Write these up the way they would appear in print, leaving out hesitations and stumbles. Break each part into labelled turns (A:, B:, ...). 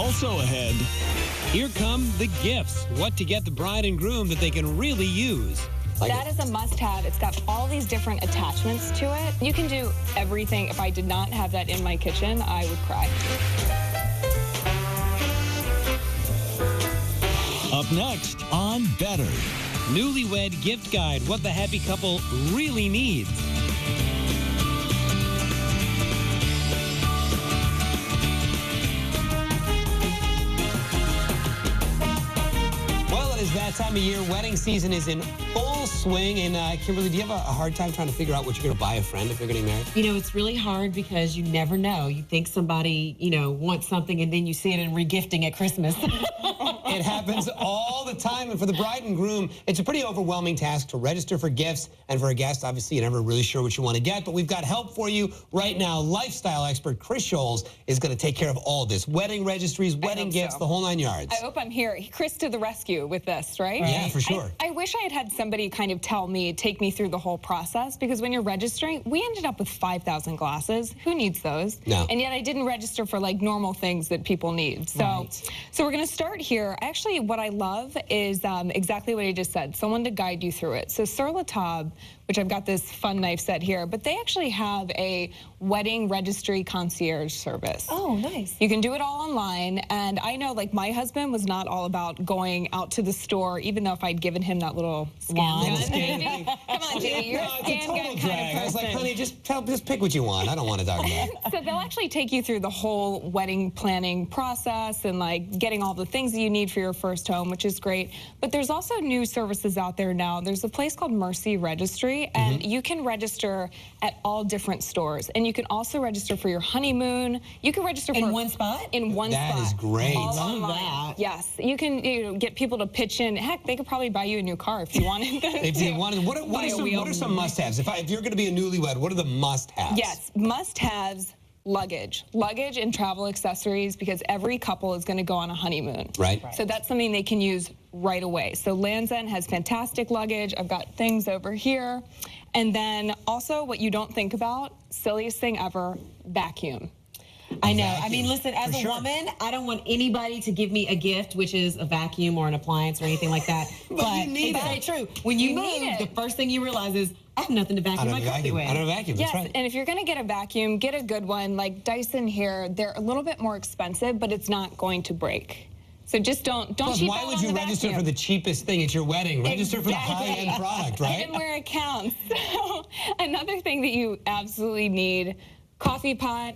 A: Also ahead, here come the gifts. What to get the bride and groom that they can really use.
B: That is a must-have. It's got all these different attachments to it. You can do everything. If I did not have that in my kitchen, I would cry.
A: Up next on Better. Newlywed gift guide, what the happy couple really needs. Is that time of year. Wedding season is in full swing. And Kimberly, do you have a hard time trying to figure out what you're going to buy a friend if you're getting married?
C: You know, it's really hard because you never know. You think somebody, wants something and then you see it in regifting at Christmas.
A: It happens all the time. And for the bride and groom, it's a pretty overwhelming task to register for gifts. And for a guest, obviously, you're never really sure what you want to get. But we've got help for you right now. Lifestyle expert Kris Schoels is going to take care of all this. Wedding registries, wedding gifts, the whole 9 yards.
B: I hope I'm here. Kris to the rescue with this, right?
A: Yeah, for sure.
B: I wish I had somebody kind of take me through the whole process, because when you're registering, we ended up with 5,000 glasses. Who needs those?
A: No.
B: And yet I didn't register for like normal things that people need. So, so we're going to start here. Actually, what I love is exactly what I just said. Someone to guide you through it. So Sur La Table, which I've got this fun knife set here, but they actually have a wedding registry concierge service.
C: Oh, nice.
B: You can do it all online, and I know, like, my husband was not all about going out to the store, even though if I'd given him that little scan gun. Come on, Jamie, you're a scan gun kind of person.
A: I was like, honey, just pick what you want. I don't want to talk about it.
B: So they'll actually take you through the whole wedding planning process and, like, getting all the things that you need for your first home, which is great. But there's also new services out there now. There's a place called Mercy Registry, and you can register at all different stores. And you can also register for your honeymoon. You can register for...
C: In one spot?
B: In one spot.
A: That is great.
B: All
C: Love
B: online.
C: that.
B: Yes. You can get people to pitch in. Heck, they could probably buy you a new car if you wanted them.
A: If you wanted, what are some must-haves? If you're going to be a newlywed, what are the must-haves?
B: Yes, must-haves. Luggage and travel accessories, because every couple is going to go on a honeymoon.
A: Right.
B: So that's something they can use right away. So Lands' End has fantastic luggage. I've got things over here. And then also what you don't think about, silliest thing ever, vacuum.
C: I know. I mean, listen, as a woman, I don't want anybody to give me a gift, which is a vacuum or an appliance or anything like that.
A: But you need
C: it's very true. When you move, the first thing you realize is, I have nothing to vacuum my coffee with.
A: I don't have a vacuum,
B: yes,
A: that's right.
B: And if you're going to get a vacuum, get a good one. Like Dyson here, they're a little bit more expensive, but it's not going to break. So just don't cheap
A: why
B: out
A: would
B: on
A: you
B: the
A: register
B: vacuum.
A: for the cheapest thing at your wedding? Register for the high-end product, right?
B: And where it counts. So another thing that you absolutely need, coffee pot,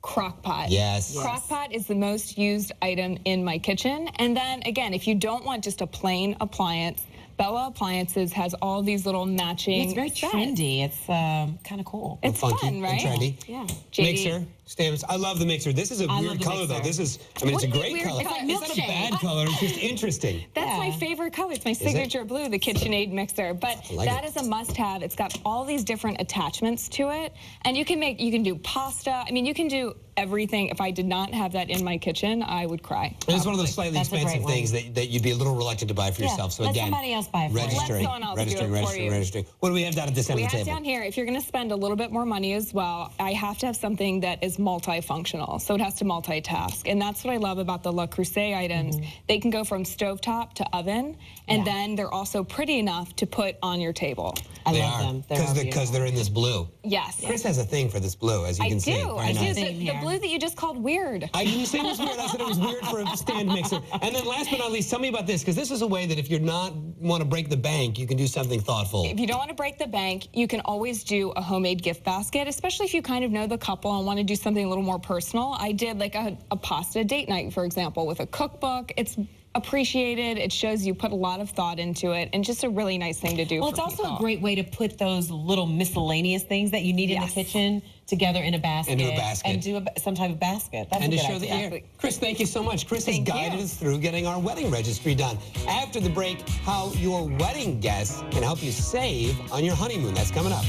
B: crock pot.
A: Yes.
B: Crock pot is the most used item in my kitchen. And then again, if you don't want just a plain appliance, Bella Appliances has all these little matching
C: It's very trendy. It's kind of cool.
B: It's
A: funky
B: fun, right?
A: and trendy.
B: Yeah.
A: Mixer, stamps. I love the mixer. This is a weird color, though. This is, I mean, it's a great color.
B: It's like
A: It's not a bad color. It's just interesting.
B: That's my favorite color. It's my signature blue, the KitchenAid mixer. But that is a must-have. It's got all these different attachments to it, and you can do pasta. I mean, you can do everything. If I did not have that in my kitchen, I would cry.
A: It's one of those slightly expensive things that you'd be a little reluctant to buy for yourself. So
C: let
A: again,
C: somebody else buy it for you.
A: registering. What do we have down at this end
B: We
A: of the
B: have
A: table?
B: down here, if you're going to spend a little bit more money as well, I have to have something that is multifunctional. So it has to multitask. And that's what I love about the Le Creuset items. They can go from stovetop to oven, and then they're also pretty enough to put on your table.
C: I love them.
A: Because they're in this blue.
B: Yes.
A: Kris has a thing for this blue, as you can see.
B: I do. The blue that you just called weird.
A: I didn't say it was weird. I said it was weird for a stand mixer. And then last but not least, tell me about this, because this is a way that if you're not want to break the bank, you can do something thoughtful.
B: If you don't want to break the bank, you can always do a homemade gift basket, especially if you kind of know the couple and want to do something a little more personal. I did like a pasta date night, for example, with a cookbook. It's appreciated. It shows you put a lot of thought into it, and just a really nice thing to do.
C: Well, it's also a great way to put those little miscellaneous things that you need in the kitchen together in a basket. And do some type of basket. That's
A: and
C: a
A: to
C: good
A: show
C: idea.
A: the Kris, thank you so much. Kris has guided us through getting our wedding registry done. After the break, how your wedding guests can help you save on your honeymoon. That's coming up.